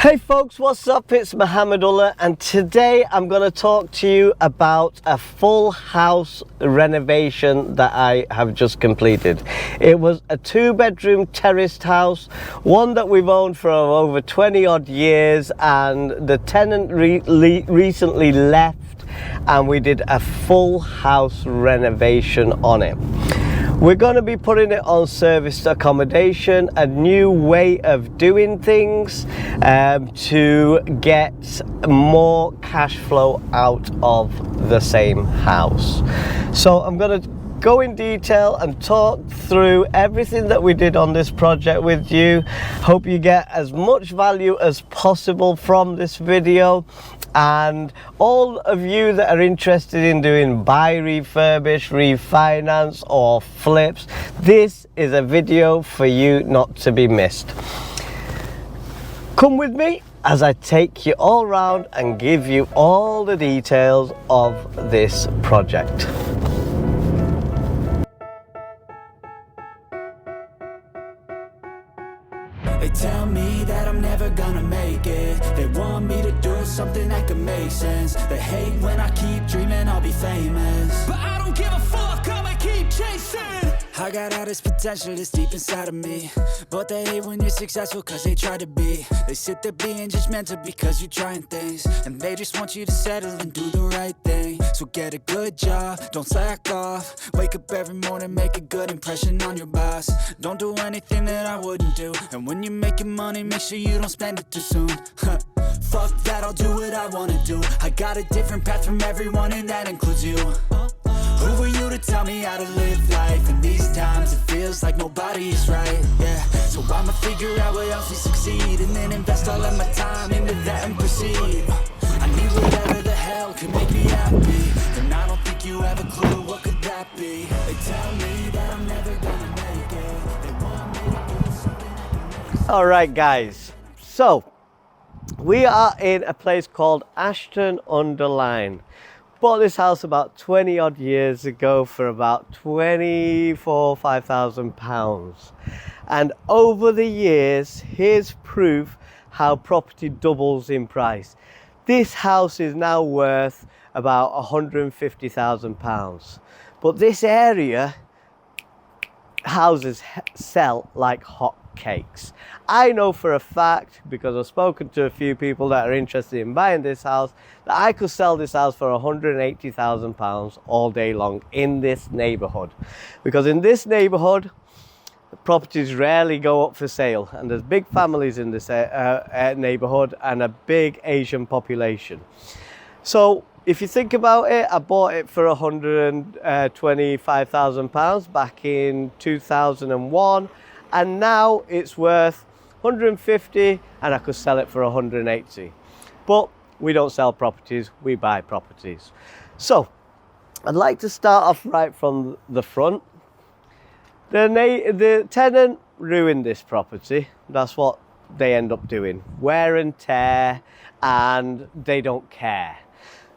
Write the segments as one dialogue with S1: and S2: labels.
S1: Hey folks, what's up? It's Mohamedullah, and today I'm going to talk to you about a full house renovation that I have just completed. It was a 2-bedroom terraced house, one that we've owned for over 20 odd years, and the tenant recently left and we did a full house renovation on it. We're going to be putting it on serviced accommodation, a new way of doing things to get more cash flow out of the same house. So I'm going to go in detail and talk through everything that we did on this project with you. Hope you get as much value as possible from this video. And all of you that are interested in doing buy, refurbish, refinance or flips, this is a video for you not to be missed. Come with me as I take you all around and give you all the details of this project.
S2: They tell me that I'm never gonna make it. They want me to do something that could make sense. They hate when I keep dreaming I'll be famous, but I don't give a fuck, I'ma keep chasing. I got all this potential that's deep inside of me, but they hate when you're successful cause they try to be. They sit there being judgmental because you're trying things, and they just want you to settle and do the right thing. So get a good job, don't slack off. Wake up every morning, make a good impression on your boss. Don't do anything that I wouldn't do, and when you're making money, make sure you don't spend it too soon. Fuck that, I'll do what I wanna do. I got a different path from everyone, and that includes you. Who are you to tell me how to live life? In these times it feels like nobody's right, yeah. So I'ma figure out what else we succeed, and then invest all of my time into that and proceed. I need whatever the hell can make me happy, and I don't think you have a clue what could that be. They tell me that I'm never gonna make it. They want me to do something I can make.
S1: Alright guys, so we are in a place called Ashton under Lyne. Bought this house about 20 odd years ago for about £5,000, and over the years here's proof how property doubles in price. This house is now worth about £150,000, but this area houses sell like hotcakes. I know for a fact, because I've spoken to a few people that are interested in buying this house, that I could sell this house for £180,000 all day long in this neighbourhood. Because in this neighbourhood, properties rarely go up for sale, and there's big families in this neighbourhood and a big Asian population. So if you think about it, I bought it for £125,000 back in 2001, and now it's worth 150, and I could sell it for 180. But we don't sell properties, we buy properties. So I'd like to start off right from the front. The tenant ruined this property. That's what they end up doing. Wear and tear, and they don't care.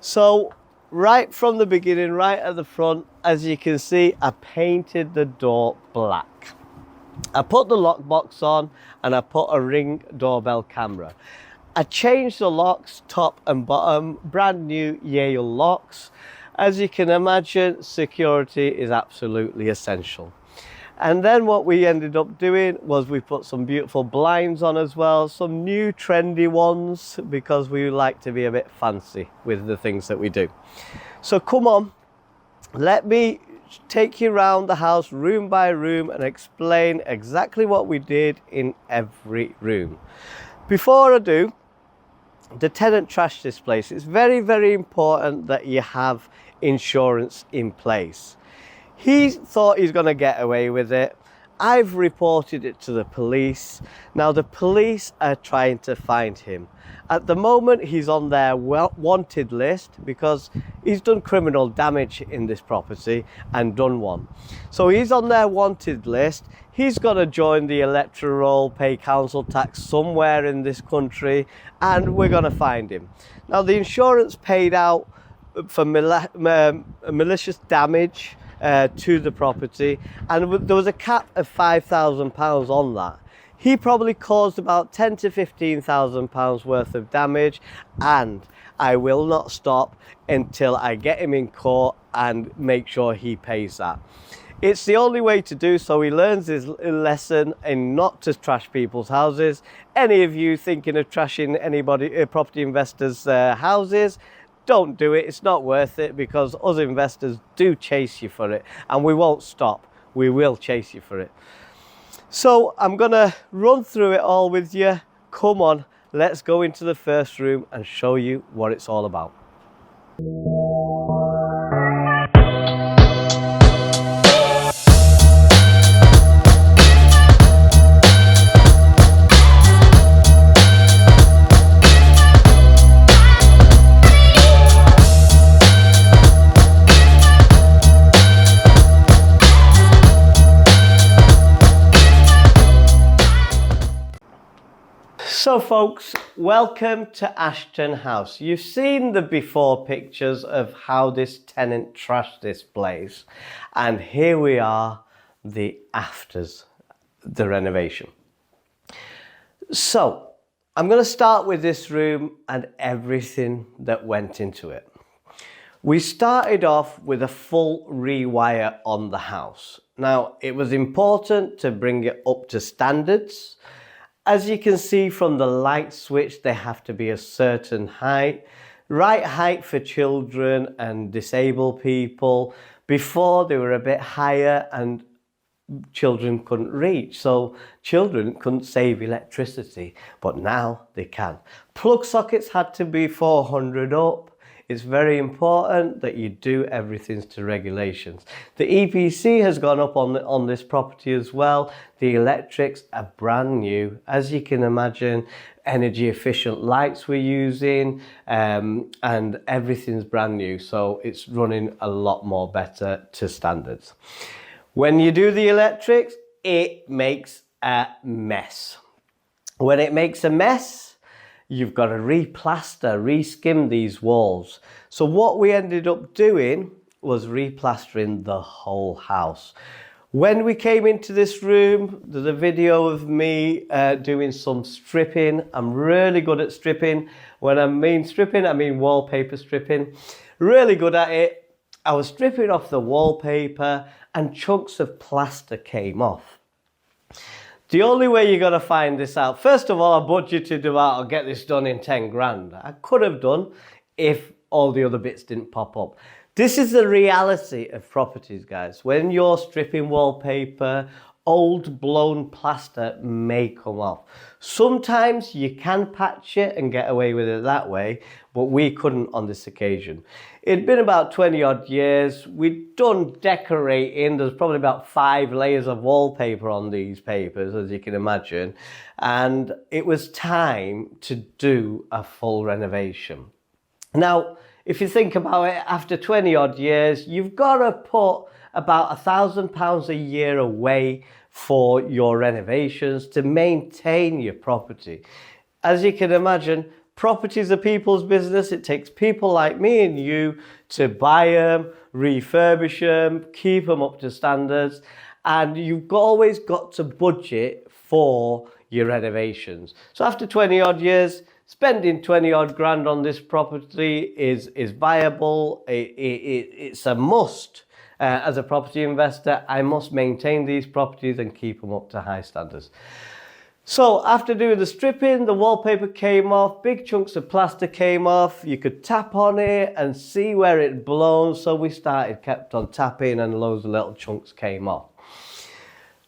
S1: So right from the beginning, right at the front, as you can see, I painted the door black. I put the lockbox on, and I put a Ring doorbell camera. I changed the locks top and bottom, brand new Yale locks. As you can imagine, security is absolutely essential. And then what we ended up doing was we put some beautiful blinds on as well, some new trendy ones, because we like to be a bit fancy with the things that we do. So come on, let me take you around the house room by room and explain exactly what we did in every room. Before I do, the tenant trashed this place. It's very, very important that you have insurance in place. He thought he's going to get away with it. I've reported it to the police. Now the police are trying to find him. At the moment he's on their wanted list because he's done criminal damage in this property and done one. So he's on their wanted list. He's got to join the electoral, pay council tax somewhere in this country, and we're going to find him. Now the insurance paid out for malicious damage to the property, and there was a cap of £5,000 on that. He probably caused about 10 to 15,000 pounds worth of damage, and I will not stop until I get him in court and make sure he pays that. It's the only way to do so. He learns his lesson in not to trash people's houses. Any of you thinking of trashing anybody, property investors' houses, don't do it. It's not worth it, because us investors do chase you for it, and we won't stop. We will chase you for it. So I'm gonna run through it all with you. Come on, let's go into the first room and show you what it's all about. So folks, welcome to Ashton House. You've seen the before pictures of how this tenant trashed this place, and here we are, the afters, the renovation. So I'm going to start with this room and everything that went into it. We started off with a full rewire on the house. Now, it was important to bring it up to standards. As you can see from the light switch, they have to be a certain height, right height for children and disabled people. Before, they were a bit higher and children couldn't reach, so children couldn't save electricity, but now they can. Plug sockets had to be 400 up. It's very important that you do everything to regulations. The EPC has gone up on this property as well. The electrics are brand new. As you can imagine, energy efficient lights we're using, and everything's brand new. So it's running a lot more better to standards. When you do the electrics, it makes a mess. When it makes a mess, you've got to replaster, reskim these walls. So what we ended up doing was replastering the whole house. When we came into this room, there's a video of me doing some stripping. I'm really good at stripping. When I mean stripping, I mean wallpaper stripping. Really good at it. I was stripping off the wallpaper and chunks of plaster came off. The only way you're going to find this out, first of all, I budgeted about, I'll get this done in 10 grand. I could have done if all the other bits didn't pop up. This is the reality of properties, guys. When you're stripping wallpaper, old blown plaster may come off. Sometimes you can patch it and get away with it that way, but we couldn't on this occasion. It'd been about 20 odd years. We'd done decorating. There's probably about 5 layers of wallpaper on these papers, as you can imagine. And it was time to do a full renovation. Now, if you think about it, after 20 odd years, you've got to put about £1,000 a year away for your renovations to maintain your property. As you can imagine, properties are people's business. It takes people like me and you to buy them, refurbish them, keep them up to standards, and you've always got to budget for your renovations. So after 20 odd years, spending 20 odd grand on this property is viable. It's a must. As a property investor, I must maintain these properties and keep them up to high standards. So after doing the stripping, the wallpaper came off, big chunks of plaster came off. You could tap on it and see where it blown. So we kept on tapping, and loads of little chunks came off.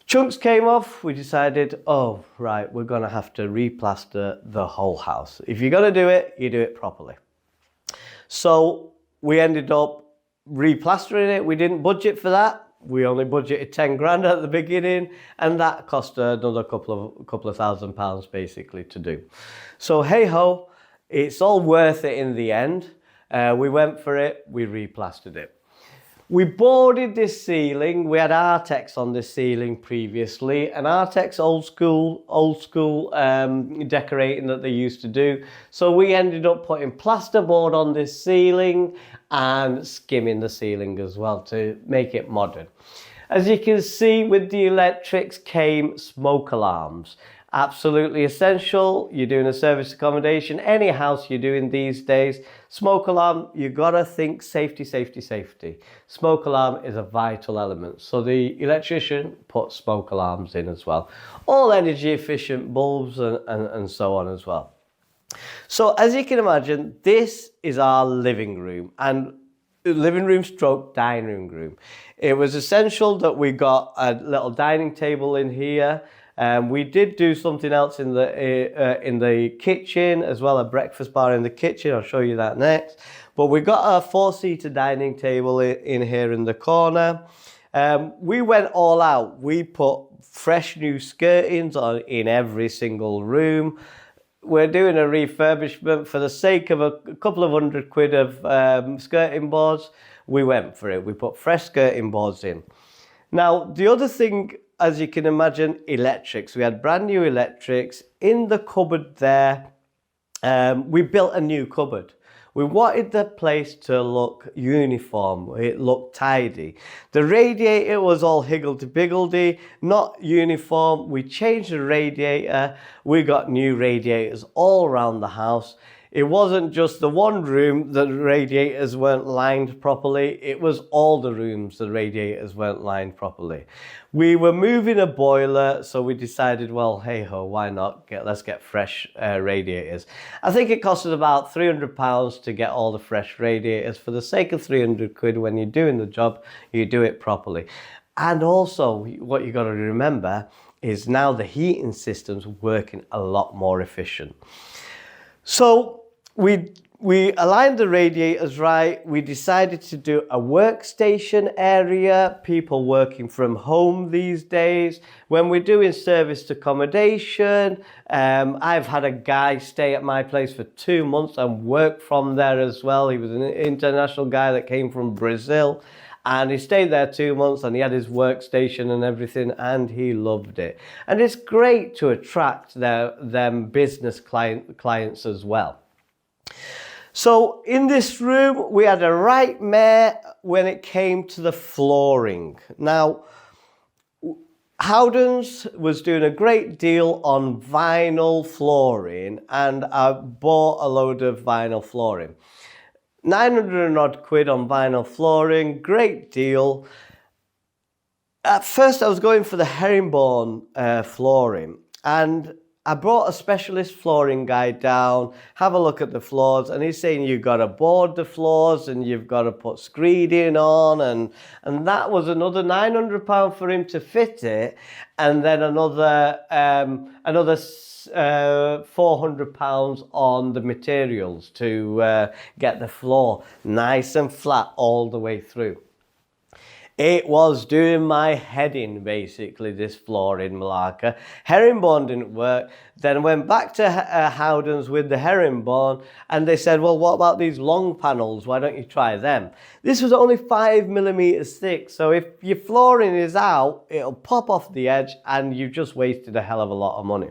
S1: Chunks came off, we decided, oh, right, we're gonna have to replaster the whole house. If you're gonna do it, you do it properly. So we ended up replastering it. We didn't budget for that. We only budgeted 10 grand at the beginning, and that cost another couple of £1,000 basically to do. So hey ho, it's all worth it in the end. We went for it, we replastered it. We boarded this ceiling. We had Artex on this ceiling previously, and Artex old school decorating that they used to do. So we ended up putting plasterboard on this ceiling and skimming the ceiling as well to make it modern. As you can see, with the electrics came smoke alarms. absolutely essential. You're doing a service accommodation, any house you're doing these days. Smoke alarm, you gotta think safety, safety, safety. Smoke alarm is a vital element. So the electrician puts smoke alarms in as well. All energy efficient bulbs and so on as well. So as you can imagine, this is our living room, and living room stroke dining room. It was essential that we got a little dining table in here. We did do something else in the kitchen as well, a breakfast bar in the kitchen. I'll show you that next. But we got a 4-seater dining table in here in the corner. We went all out. We put fresh new skirtings on in every single room. We're doing a refurbishment for the sake of a couple of £100 of skirting boards. We went for it. We put fresh skirting boards in. Now, the other thing, as you can imagine, electrics. We had brand new electrics in the cupboard there. We built a new cupboard. We wanted the place to look uniform. It looked tidy. The radiator was all higgledy-piggledy, not uniform. We changed the radiator. We got new radiators all around the house. It wasn't just the one room that the radiators weren't lined properly. It was all the rooms the radiators weren't lined properly. We were moving a boiler, so we decided, well, hey ho, why not? Let's get fresh radiators. I think it costed about £300 to get all the fresh radiators. For the sake of £300 when you're doing the job, you do it properly. And also, what you got to remember is now the heating system's working a lot more efficient. So we aligned the radiators right. We decided to do a workstation area, people working from home these days. When we're doing serviced accommodation, I've had a guy stay at my place for 2 months and work from there as well. He was an international guy that came from Brazil. And he stayed there 2 months and he had his workstation and everything, and he loved it. And it's great to attract them business clients as well. So in this room, we had a right mare when it came to the flooring. Now, Howdens was doing a great deal on vinyl flooring, and I bought a load of vinyl flooring. 900 and odd quid on vinyl flooring, great deal. At first I was going for the herringbone flooring, and I brought a specialist flooring guy down, have a look at the floors, and he's saying you've got to board the floors and you've got to put screeding on, and that was another £900 for him to fit it, and then another £400 on the materials to get the floor nice and flat all the way through. It was doing my head in, basically, this floor in Malacca. Herringbone didn't work. Then I went back to Howdens with the herringbone, and they said, well, what about these long panels? Why don't you try them? This was only 5mm thick, so if your flooring is out, it'll pop off the edge, and you've just wasted a hell of a lot of money.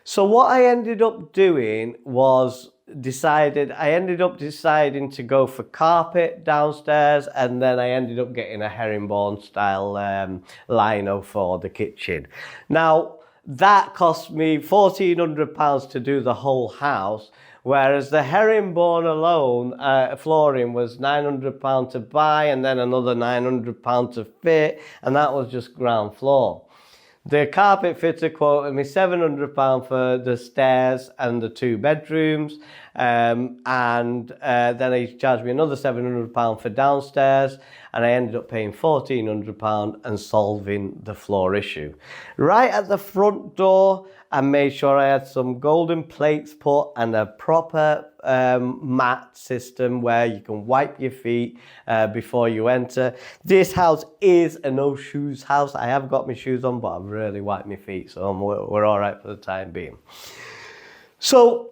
S1: So what I ended up doing was I ended up deciding to go for carpet downstairs, and then I ended up getting a herringbone style lino for the kitchen. Now that cost me £1,400 to do the whole house, whereas the herringbone alone flooring was £900 to buy, and then another £900 to fit, and that was just ground floor. The carpet fitter quoted me £700 for the stairs and the 2 bedrooms, and then he charged me another £700 for downstairs, and I ended up paying £1,400 and solving the floor issue. Right at the front door, I made sure I had some golden plates put and a proper mat system where you can wipe your feet before you enter. This house is a no shoes house. I have got my shoes on, but I've really wiped my feet, so we're all right for the time being. So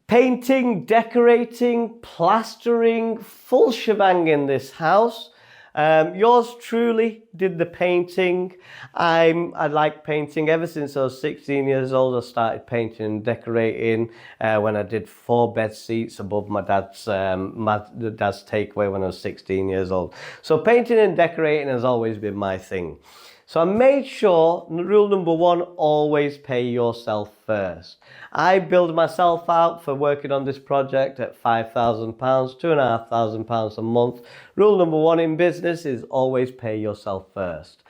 S1: painting, decorating, plastering, full shebang in this house. Yours truly did the painting. I like painting. Ever since I was 16 years old, I started painting and decorating when I did 4 bed seats above my dad's takeaway when I was 16 years old. So painting and decorating has always been my thing. So I made sure, rule number one, always pay yourself first. I billed myself out for working on this project at £5,000, £2,500 a month. Rule number one in business is always pay yourself first.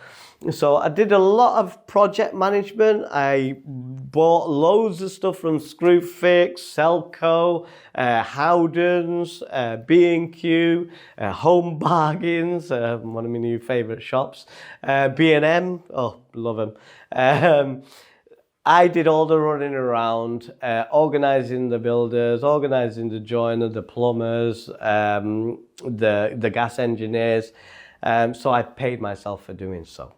S1: So I did a lot of project management. I bought loads of stuff from Screwfix, Selco, Howdens, B&Q, Home Bargains, one of my new favourite shops, B&M, oh, love them. I did all the running around, organising the builders, organising the joiner, the plumbers, the gas engineers. So I paid myself for doing so.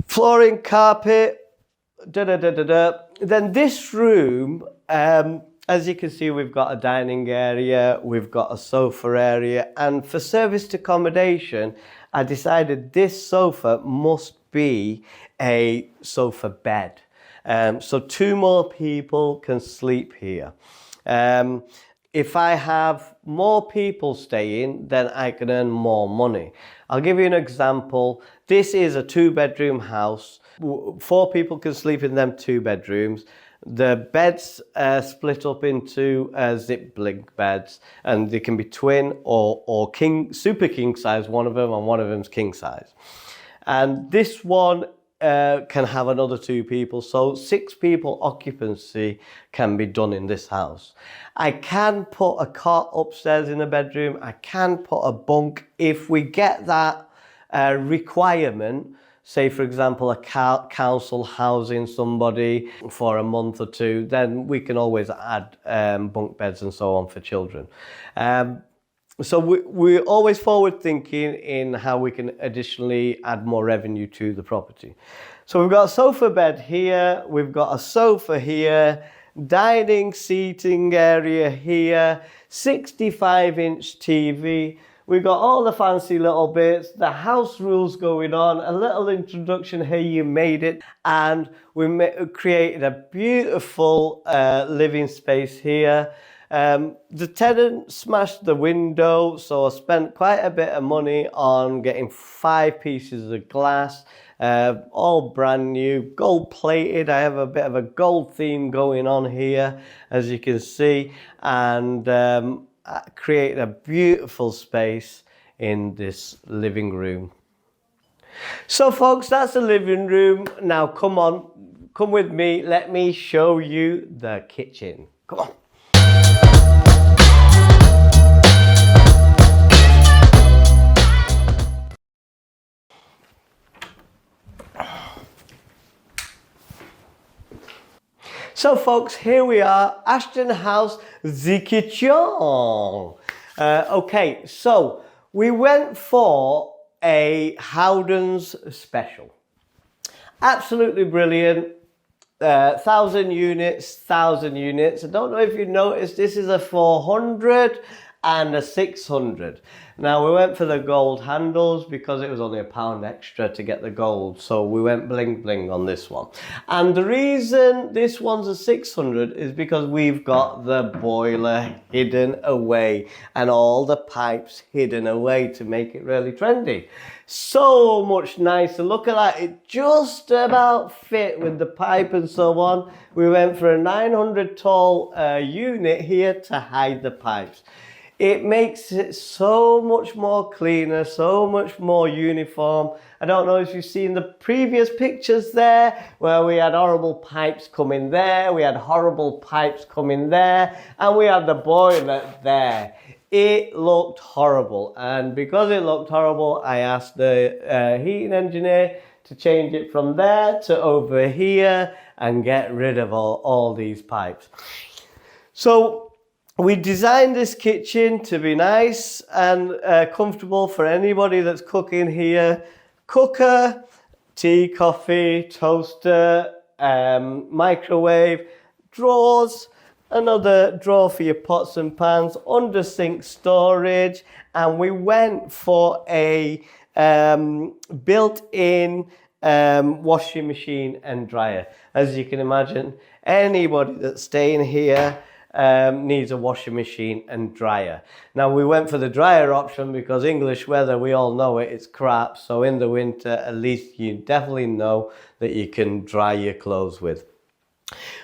S1: Flooring, carpet, Then this room, as you can see, we've got a dining area, we've got a sofa area, and for serviced accommodation, I decided this sofa must be a sofa bed. So 2 more people can sleep here. If I have more people staying, then I can earn more money. I'll give you an example. This is a 2-bedroom house. 4 people can sleep in them 2 bedrooms. The beds split up into zip blink beds, and they can be twin or king, super king size, one of them, and one of them's king size. And this one can have another 2 people, so 6 people occupancy can be done in this house. I can put a cot upstairs in the bedroom. I can put a bunk if we get that requirement. Say, for example, a council housing somebody for a month or 2, then we can always add bunk beds and so on for children. So we're always forward thinking in how we can additionally add more revenue to the property. So we've got a sofa bed here, we've got a sofa here, dining seating area here, 65-inch TV. We've got all the fancy little bits, the house rules going on, a little introduction here, you made it, and we created a beautiful living space here. The tenant smashed the window, so I spent quite a bit of money on getting 5 pieces of glass, all brand new, gold plated. I have a bit of a gold theme going on here, as you can see, and create a beautiful space in this living room. So folks, that's the living room. Now come on, come with me, let me show you the kitchen. Come on. So folks, here we are, Ashton House, the kitchen. Okay, so we went for a Howdens special. Absolutely brilliant. 1,000 units, 1,000 units. I don't know if you noticed, this is a 400 and a 600. Now we went for the gold handles because it was only £1 extra to get the gold, so we went bling bling on this one. And the reason this one's a 600 is because we've got the boiler hidden away and all the pipes hidden away to make it really trendy. So much nicer. Look at that, it just about fit with the pipe and so on. We went for a 900 tall unit here to hide the pipes. It makes it so much more cleaner, so much more uniform. I don't know if you've seen the previous pictures there, where we had horrible pipes coming there, we had horrible pipes coming there, and we had the boiler there. It looked horrible, and because it looked horrible, I asked the heating engineer to change it from there to over here and get rid of all these pipes. So we designed this kitchen to be nice and comfortable for anybody that's cooking here. Cooker, tea, coffee, toaster, microwave, drawers, another drawer for your pots and pans, under sink storage, and we went for a built-in washing machine and dryer. As you can imagine, anybody that's staying here needs a washing machine and dryer. Now we went for the dryer option because English weather, we all know it, it's crap. So in the winter, at least you definitely know that you can dry your clothes with.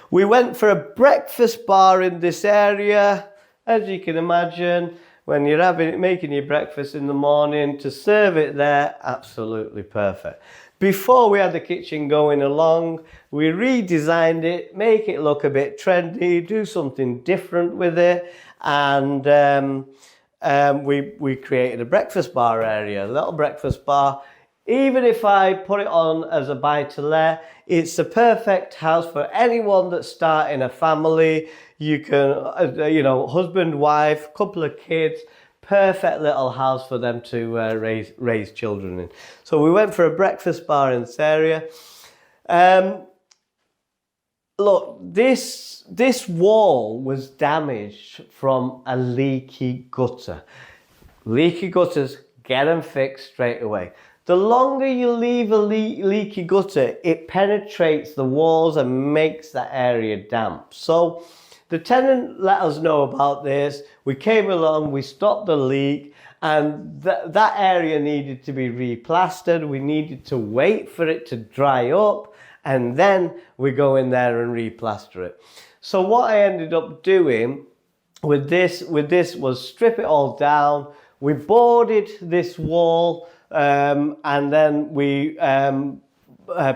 S1: We went for a breakfast bar in this area. As you can imagine, when you're making your breakfast in the morning, to serve it there, absolutely perfect. Before we had the kitchen going along, we redesigned it, make it look a bit trendy, do something different with it, and we created a breakfast bar area, a little breakfast bar. Even if I put it on as a buy-to-let, it's the perfect house for anyone that's starting a family. You can, you know, husband, wife, couple of kids, perfect little house for them to raise children in. So we went for a breakfast bar in this area. Look, this wall was damaged from a leaky gutter. Leaky gutters, get them fixed straight away. The longer you leave a leaky gutter, it penetrates the walls and makes that area damp. So the tenant let us know about this. We came along, we stopped the leak, and that area needed to be replastered. We needed to wait for it to dry up, and then we go in there and replaster it. So what I ended up doing with this was strip it all down. We boarded this wall, and then we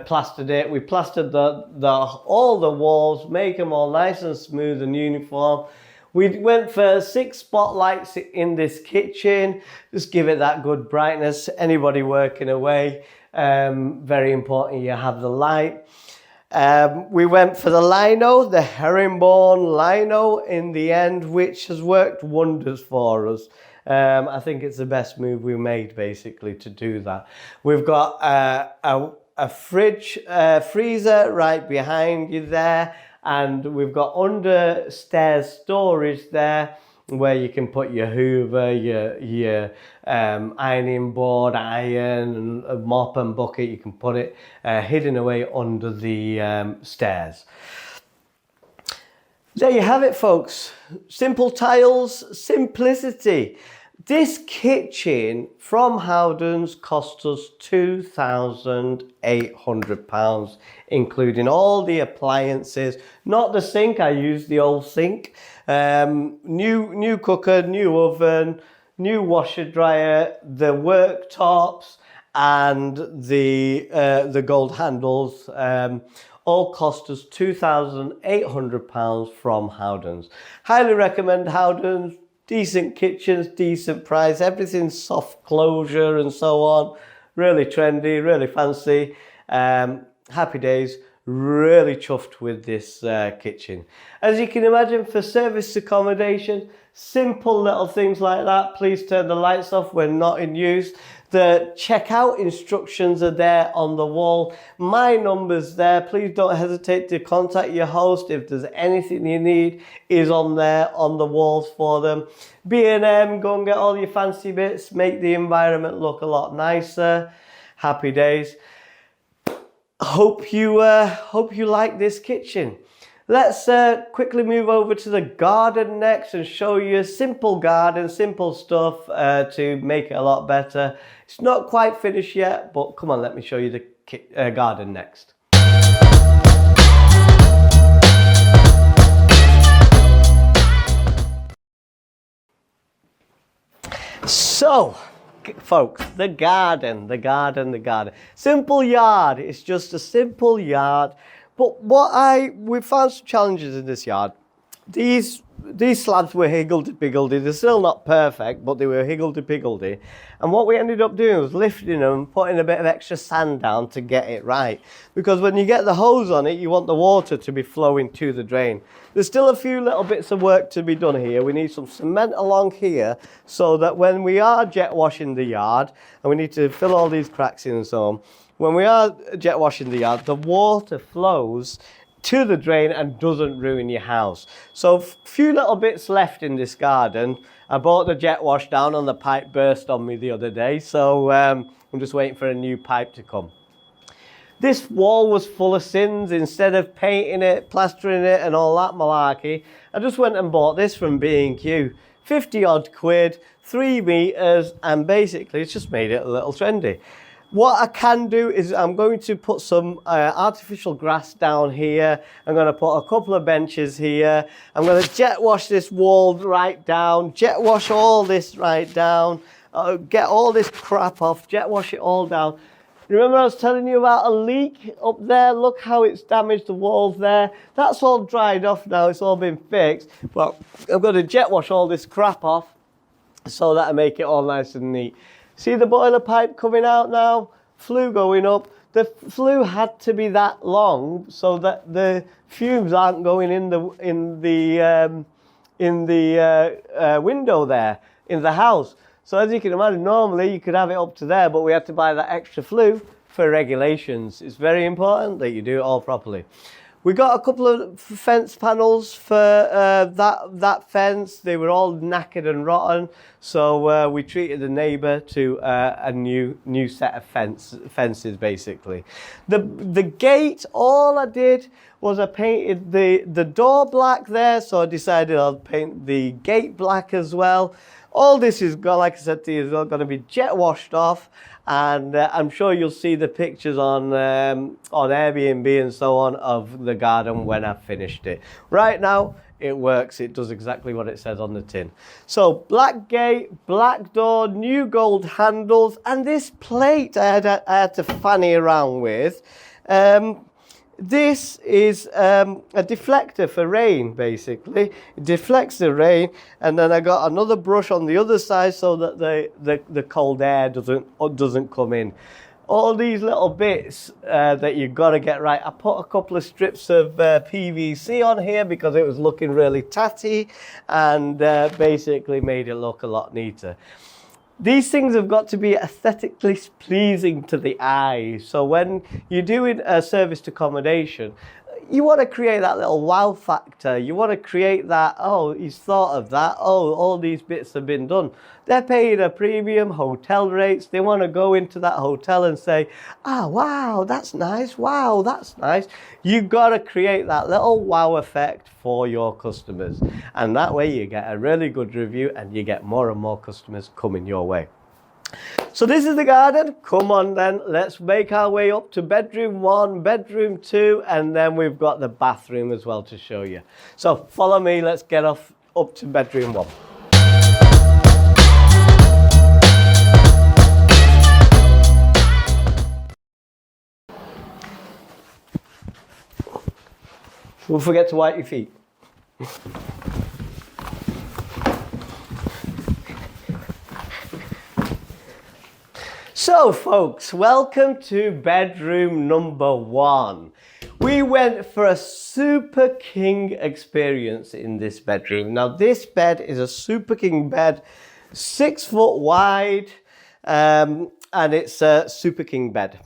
S1: plastered it. We plastered all the walls, make them all nice and smooth and uniform. We went for 6 spotlights in this kitchen, just give it that good brightness. Anybody working away, very important you have the light. We went for the lino, the herringbone lino in the end, which has worked wonders for us. I think it's the best move we made, basically, to do that. We've got a fridge, freezer right behind you there, and we've got under stairs storage there where you can put your hoover, your ironing board, iron, and a mop and bucket. You can put it hidden away under the stairs. There you have it, folks. Simple tiles, simplicity. This kitchen from Howdens cost us £2,800, including all the appliances. Not the sink, I used the old sink. New cooker, new oven, new washer dryer, the worktops, and the gold handles. All cost us £2,800 from Howdens. Highly recommend Howdens. Decent kitchens, decent price, everything's soft closure and so on. Really trendy, really fancy. Happy days. Really chuffed with this kitchen. As you can imagine, for service accommodation, simple little things like that. Please turn the lights off when not in use. The checkout instructions are there on the wall. My number's there. Please don't hesitate to contact your host if there's anything you need. Is on there on the walls for them. B&M, go and get all your fancy bits. Make the environment look a lot nicer. Happy days. Hope you like this kitchen. Let's quickly move over to the garden next and show you a simple garden, simple stuff to make it a lot better. It's not quite finished yet, but come on, let me show you the garden next. So, folks, the garden. Simple yard. It's just a simple yard. But we found some challenges in this yard. These slabs were higgledy-piggledy. They're still not perfect, but they were higgledy-piggledy. And what we ended up doing was lifting them, putting a bit of extra sand down to get it right. Because when you get the hose on it, you want the water to be flowing to the drain. There's still a few little bits of work to be done here. We need some cement along here so that when we are jet washing the yard, and we need to fill all these cracks in and so on, when we are jet washing the yard, the water flows to the drain and doesn't ruin your house. So few little bits left in this garden. I bought the jet wash down and the pipe burst on me the other day, so I'm just waiting for a new pipe to come. This wall was full of sins. Instead of painting it, plastering it and all that malarkey, I just went and bought this from B&Q. 50 odd quid, 3 meters, and basically it's just made it a little trendy. What I can do is I'm going to put some artificial grass down here. I'm going to put a couple of benches here. I'm going to jet wash this wall right down, jet wash all this right down, get all this crap off, jet wash it all down. Remember I was telling you about a leak up there? Look how it's damaged the walls there. That's all dried off now, it's all been fixed. But I'm going to jet wash all this crap off so that I make it all nice and neat. See the boiler pipe coming out now? Flue going up. The flue had to be that long so that the fumes aren't going in the window there in the house. So as you can imagine, normally you could have it up to there, but we had to buy that extra flue for regulations. It's very important that you do it all properly. We got a couple of fence panels for that fence. They were all knackered and rotten, so we treated the neighbour to a new set of fences basically. The gate, all I did was I painted the door black there, so I decided I'll paint the gate black as well. All this is, like I said to you, is all going to be jet washed off, and I'm sure you'll see the pictures on Airbnb and so on of the garden when I've finished it. Right now, it works. It does exactly what it says on the tin. So black gate, black door, new gold handles, and this plate I had to fanny around with. This is a deflector for rain, basically. It deflects the rain, and then I got another brush on the other side so that the cold air doesn't come in. All these little bits that you've got to get right. I put a couple of strips of PVC on here because it was looking really tatty, and basically made it look a lot neater. These things have got to be aesthetically pleasing to the eye. So when you're doing a serviced accommodation, you want to create that little wow factor. You want to create that, oh, he's thought of that. Oh, all these bits have been done. They're paying a premium, hotel rates. They want to go into that hotel and say, ah, wow, that's nice. Wow, that's nice. You've got to create that little wow effect for your customers. And that way you get a really good review and you get more and more customers coming your way. So this is the garden. Come on then, let's make our way up to bedroom 1, bedroom 2, and then we've got the bathroom as well to show you. So follow me, let's get up to bedroom 1. Don't forget to wipe your feet. So folks, welcome to bedroom number 1. We went for a Super King experience in this bedroom. Now this bed is a Super King bed, 6 foot wide, and it's a Super King bed.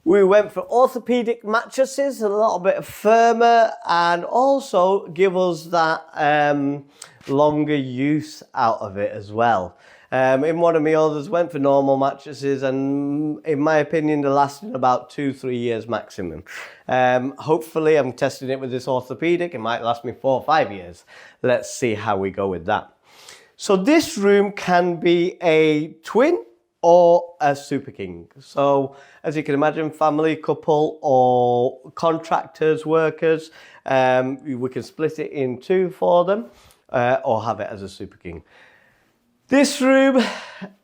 S1: We went for orthopedic mattresses, a little bit firmer, and also give us that longer use out of it as well. In one of my others, went for normal mattresses, and in my opinion, they're lasting about 2-3 years maximum. Hopefully, I'm testing it with this orthopedic. It might last me 4 or 5 years. Let's see how we go with that. So this room can be a twin or a Super King. So as you can imagine, family, couple, or contractors, workers, we can split it in 2 for them, or have it as a Super King. This room,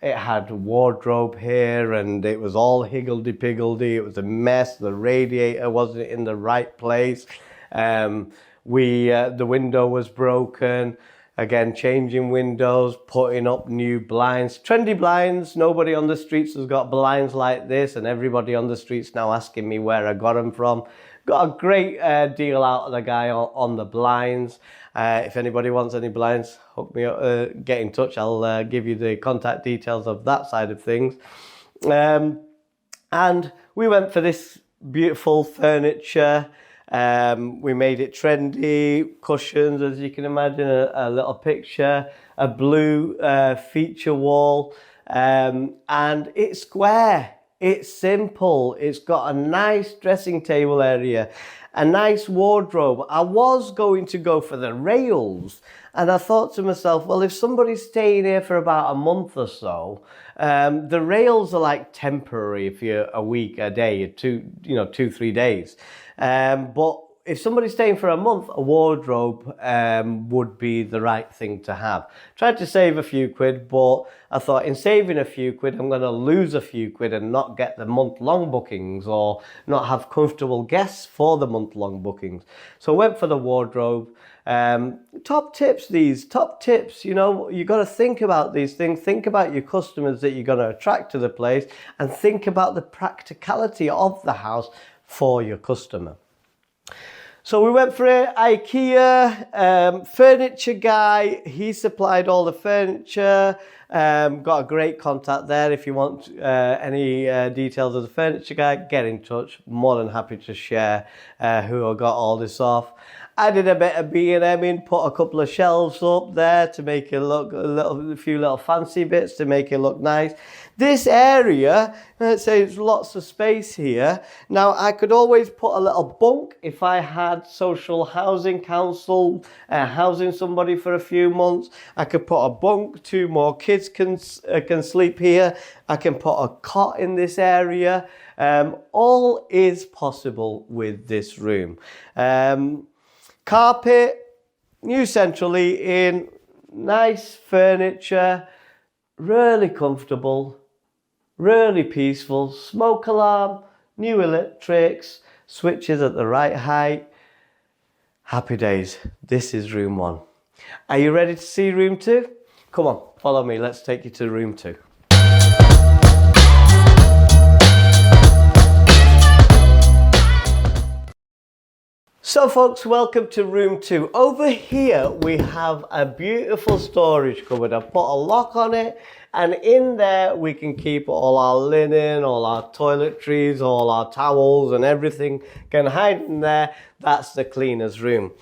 S1: it had wardrobe here, and it was all higgledy-piggledy. It was a mess. The radiator wasn't in the right place. The window was broken. Again, changing windows, putting up new blinds, trendy blinds. Nobody on the streets has got blinds like this, and everybody on the streets now asking me where I got them from. Got a great deal out of the guy on the blinds. If anybody wants any blinds, hook me up, get in touch. I'll give you the contact details of that side of things. And we went for this beautiful furniture. We made it trendy, cushions, as you can imagine, a little picture, a blue feature wall, and it's square. It's simple. It's got a nice dressing table area, a nice wardrobe. I was going to go for the rails, and I thought to myself, well, if somebody's staying here for about a month or so, the rails are like temporary if you're a week, a day, 2-3 days. But if somebody's staying for a month, a wardrobe would be the right thing to have. Tried to save a few quid, but I thought in saving a few quid, I'm going to lose a few quid and not get the month-long bookings or not have comfortable guests for the month-long bookings. So I went for the wardrobe. Top tips, you know, you got to think about these things. Think about your customers that you're going to attract to the place and think about the practicality of the house for your customer. So we went for it. IKEA, furniture guy, he supplied all the furniture. Got a great contact there. If you want any details of the furniture guy, get in touch. More than happy to share who I got all this off. I did a bit of B&M in, put a couple of shelves up there to make it look a few little fancy bits to make it look nice. This area, let's say there's lots of space here. Now I could always put a little bunk if I had social housing council housing somebody for a few months. I could put a bunk, 2 more kids can sleep here. I can put a cot in this area. All is possible with this room. Carpet, new central heating, nice furniture, really comfortable, really peaceful, smoke alarm, new electrics, switches at the right height. Happy days. This is room 1. Are you ready to see room 2? Come on, follow me. Let's take you to room 2. So folks, welcome to room 2. Over here we have a beautiful storage cupboard. I've put a lock on it, and in there we can keep all our linen, all our toiletries, all our towels and everything can hide in there. That's the cleaner's room.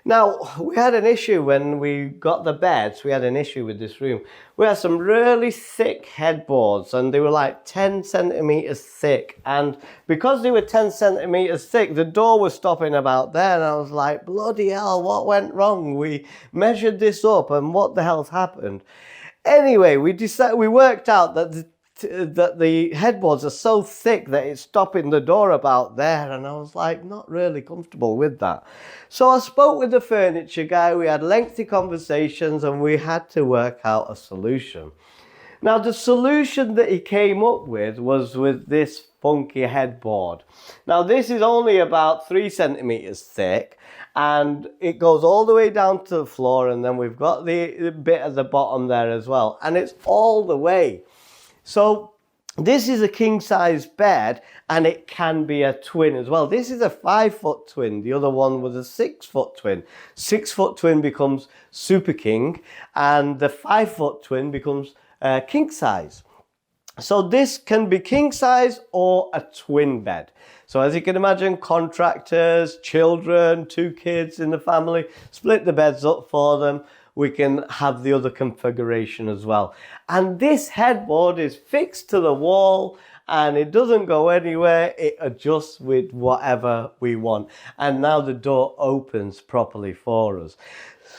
S1: Now, we had an issue when we got the beds. We had an issue with this room. We had some really thick headboards, and they were like 10 centimeters thick. And because they were 10 centimeters thick, the door was stopping about there. And I was like, bloody hell, what went wrong? We measured this up, and what the hell's happened? Anyway, we worked out that the headboards are so thick that it's stopping the door about there, and I was like not really comfortable with that. So I spoke with the furniture guy. We had lengthy conversations and we had to work out a solution. Now the solution that he came up with was with this funky headboard. Now this is only about 3 centimeters thick, and it goes all the way down to the floor, and then we've got the bit at the bottom there as well, and it's all the way. So this is a king size bed, and it can be a twin as well. This is a 5-foot twin. The other one was a 6-foot twin. 6-foot twin becomes super king, and the 5-foot twin becomes king size. So this can be king size or a twin bed. So as you can imagine, contractors, children, 2 kids in the family, split the beds up for them. We can have the other configuration as well. And this headboard is fixed to the wall and it doesn't go anywhere. It adjusts with whatever we want. And now the door opens properly for us.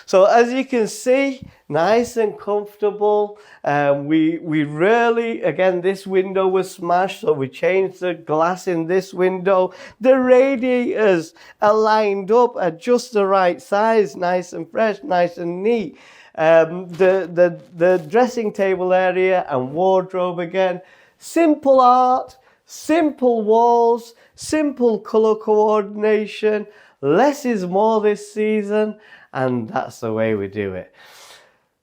S1: So as you can see, nice and comfortable. We really, again, this window was smashed, so we changed the glass in this window. The radiators are lined up at just the right size, nice and fresh, nice and neat. The dressing table area and wardrobe again, simple art, simple walls, simple color coordination. Less is more this season, and that's the way we do it.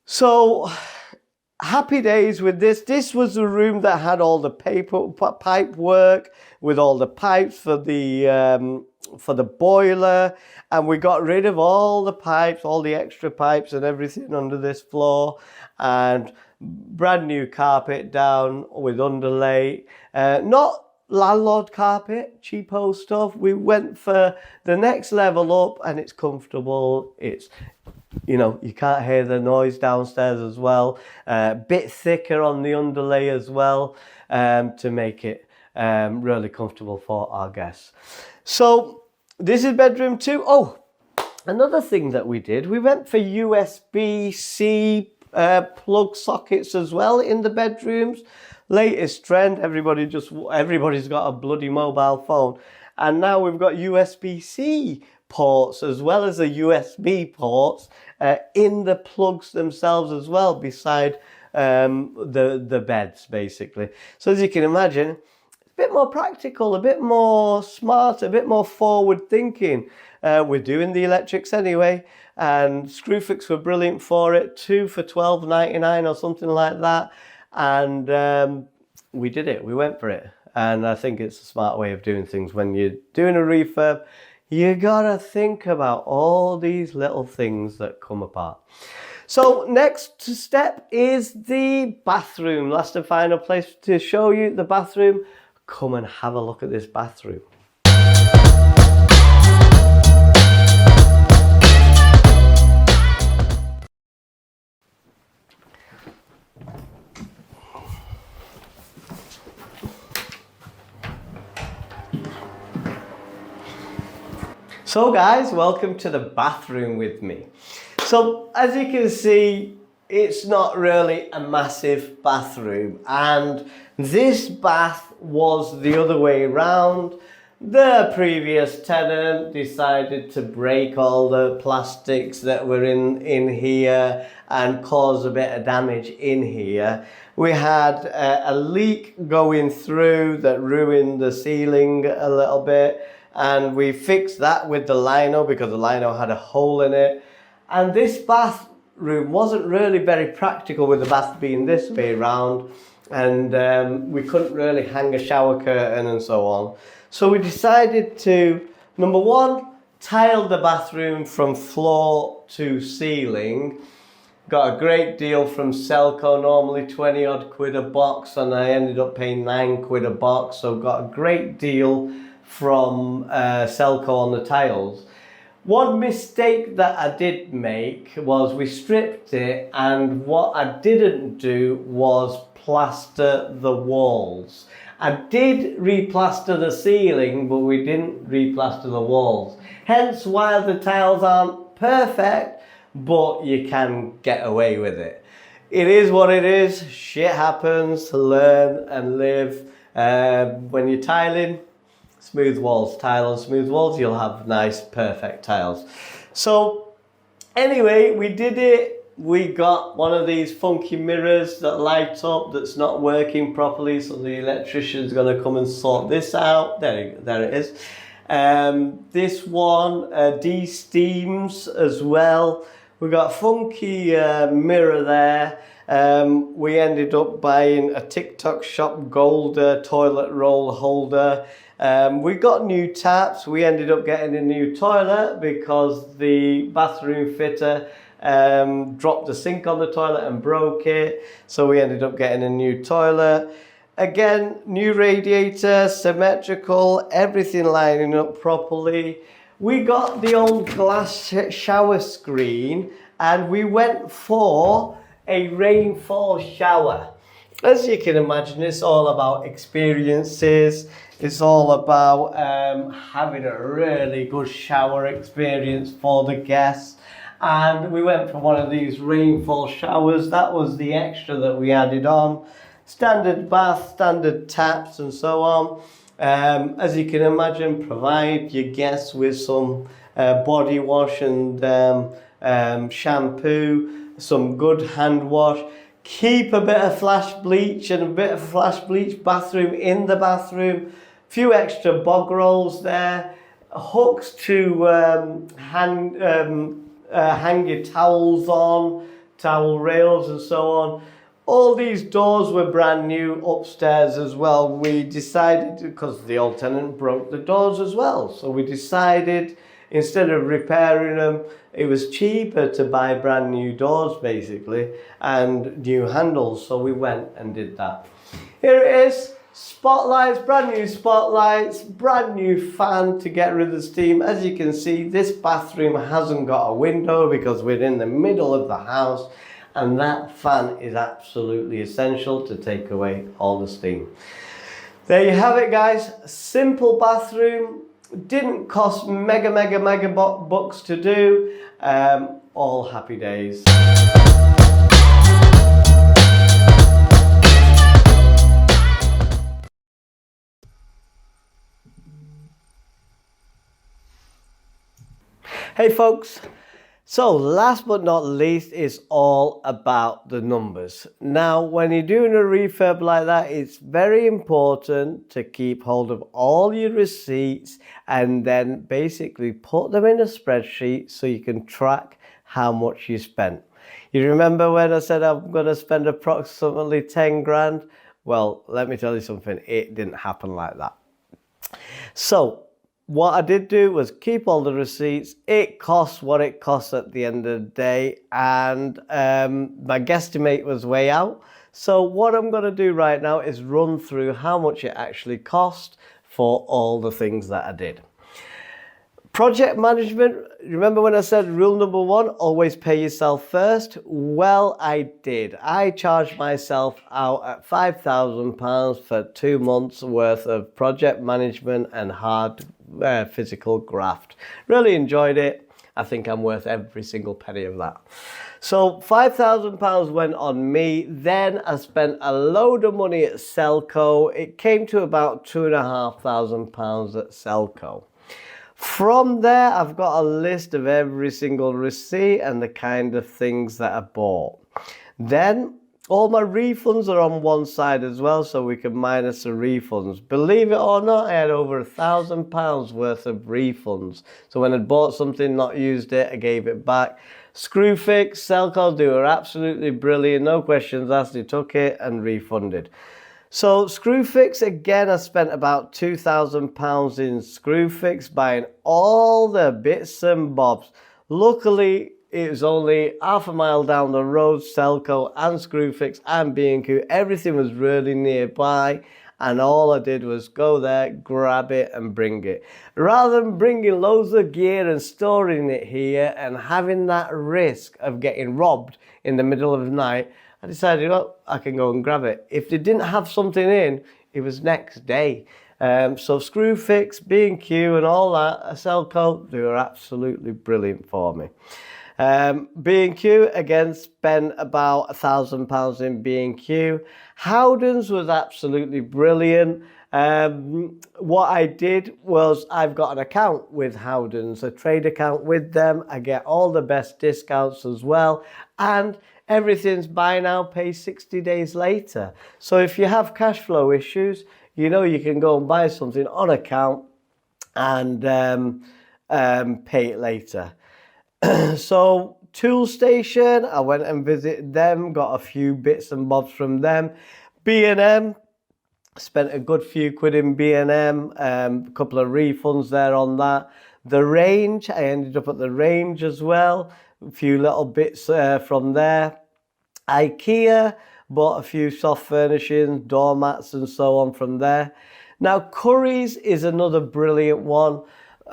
S1: So happy days with this. This was the room that had all the pipe work with all the pipes for the boiler, and we got rid of all the pipes, all the extra pipes and everything under this floor, and brand new carpet down with underlay. Not landlord carpet, cheapo stuff. We went for the next level up, and it's comfortable. It's, you know, you can't hear the noise downstairs as well. Bit thicker on the underlay as well, to make it really comfortable for our guests. So this is bedroom 2. Oh, another thing that we did, we went for USB-C plug sockets as well in the bedrooms. Latest trend, everybody's got a bloody mobile phone, and now we've got USB-C ports as well as the USB ports in the plugs themselves as well, beside the beds basically. So as you can imagine, it's a bit more practical, a bit more smart, a bit more forward thinking. We're doing the electrics anyway, and Screwfix were brilliant for it. 2 for $12.99 or something like that, and we did it. We went for it, and I think it's a smart way of doing things. When you're doing a refurb, you gotta think about all these little things that come apart. So next step is the bathroom. Last and final place to show you the bathroom. Come and have a look at this bathroom. So guys, welcome to the bathroom with me. So as you can see, it's not really a massive bathroom, and this bath was the other way around. The previous tenant decided to break all the plastics that were in here and cause a bit of damage in here. We had a leak going through that ruined the ceiling a little bit, and we fixed that with the lino because the lino had a hole in it. And this bathroom wasn't really very practical with the bath being this way round, and we couldn't really hang a shower curtain and so on. So we decided to, number one, tile the bathroom from floor to ceiling. Got a great deal from Selco, normally 20 odd quid a box, and I ended up paying 9 quid a box, so got a great deal from Selco on the tiles. One mistake that I did make was we stripped it, and what I didn't do was plaster the walls. I did replaster the ceiling, but we didn't replaster the walls. Hence why the tiles aren't perfect, but you can get away with it. It is what it is. Shit happens. Learn and live. When you're tiling, smooth walls, tile on smooth walls, you'll have nice, perfect tiles. So anyway, we did it. We got one of these funky mirrors that light up that's not working properly, so the electrician's going to come and sort this out. There it is. This one de-steams as well. We got a funky mirror there. We ended up buying a TikTok shop gold toilet roll holder. We got new taps. We ended up getting a new toilet because the bathroom fitter dropped the sink on the toilet and broke it. So we ended up getting a new toilet. Again, new radiator, symmetrical, everything lining up properly. We got the old glass shower screen, and we went for a rainfall shower. As you can imagine, it's all about experiences. It's all about having a really good shower experience for the guests. And we went for one of these rainfall showers. That was the extra that we added on. Standard bath, standard taps and so on. As you can imagine, provide your guests with some body wash and shampoo, some good hand wash. Keep a bit of flash bleach and a bit of flash bleach bathroom in the bathroom. Few extra bog rolls there. Hooks to hang your towels on, towel rails and so on. All these doors were brand new upstairs as well. We decided, because the old tenant broke the doors as well, so we decided instead of repairing them, it was cheaper to buy brand new doors basically and new handles, so we went and did that. Here it is, spotlights, brand new fan to get rid of the steam. As you can see, this bathroom hasn't got a window because we're in the middle of the house, and that fan is absolutely essential to take away all the steam. There you have it, guys. Simple bathroom. Didn't cost mega bucks to do. All happy days. Hey folks, so last but not least is all about the numbers. Now, when you're doing a refurb like that, it's very important to keep hold of all your receipts and then basically put them in a spreadsheet so you can track how much you spent. You remember when I said I'm going to spend approximately 10 grand? Well, let me tell you something, it didn't happen like that. So, what I did do was keep all the receipts. It costs what it costs at the end of the day, and my guesstimate was way out. So what I'm going to do right now is run through how much it actually cost for all the things that I did. Project management, remember when I said rule number 1, always pay yourself first? Well, I did. I charged myself out at £5,000 for 2 months worth of project management and hard physical graft. Really enjoyed it. I think I'm worth every single penny of that. So £5,000 went on me. Then I spent a load of money at Selco. It came to about £2,500 at Selco. From there, I've got a list of every single receipt and the kind of things that I bought. Then all my refunds are on one side as well, so we can minus the refunds. Believe it or not, I had over £1,000 worth of refunds. So when I bought something, not used it, I gave it back. Screwfix, Selco, they were absolutely brilliant. No questions asked, they took it and refunded. So Screwfix, again, I spent about £2,000 in Screwfix buying all the bits and bobs. Luckily, it was only half a mile down the road, Selco and Screwfix and B&Q. Everything was really nearby, and all I did was go there, grab it and bring it. Rather than bringing loads of gear and storing it here and having that risk of getting robbed in the middle of the night, I decided, well, I can go and grab it. If they didn't have something in, it was next day. So Screwfix, B&Q and all that, Selco, they were absolutely brilliant for me. B&Q, again, spent about £1,000 in B&Q. Howdens was absolutely brilliant. What I did was I've got an account with Howdens, a trade account with them. I get all the best discounts as well. And everything's buy now, pay 60 days later. So if you have cash flow issues, you know you can go and buy something on account and pay it later. So Toolstation, I went and visited them, got a few bits and bobs from them. B&M, spent a good few quid in B&M, a couple of refunds there on that. The Range, I ended up at the Range as well. A few little bits from there. IKEA, bought a few soft furnishings, doormats and so on from there. Now Currys is another brilliant one.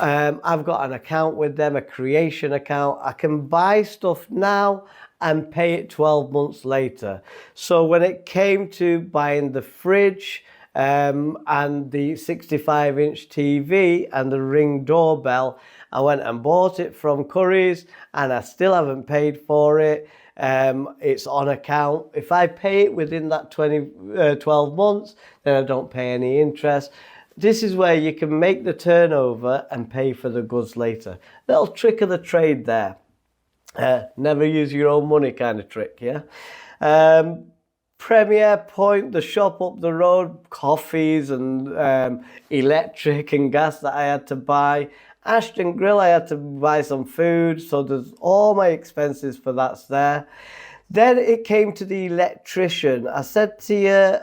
S1: I've got an account with them, a creation account. I can buy stuff now and pay it 12 months later. So when it came to buying the fridge and the 65-inch TV and the Ring doorbell, I went and bought it from Currys and I still haven't paid for it. It's on account. If I pay it within that 12 months, then I don't pay any interest. This is where you can make the turnover and pay for the goods later. Little trick of the trade there. Never use your own money kind of trick, yeah? Premier Point, the shop up the road, coffees and electric and gas that I had to buy. Ashton Grill, I had to buy some food, so there's all my expenses for that's there. Then it came to the electrician. I said to you,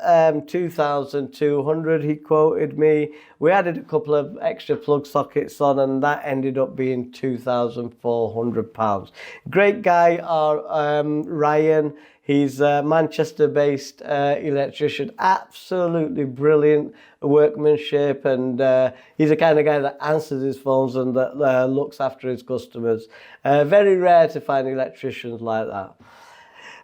S1: 2,200, he quoted me. We added a couple of extra plug sockets on and that ended up being £2,400. Great guy, Ryan. He's a Manchester-based electrician, absolutely brilliant workmanship, and he's the kind of guy that answers his phones and that looks after his customers. Very rare to find electricians like that.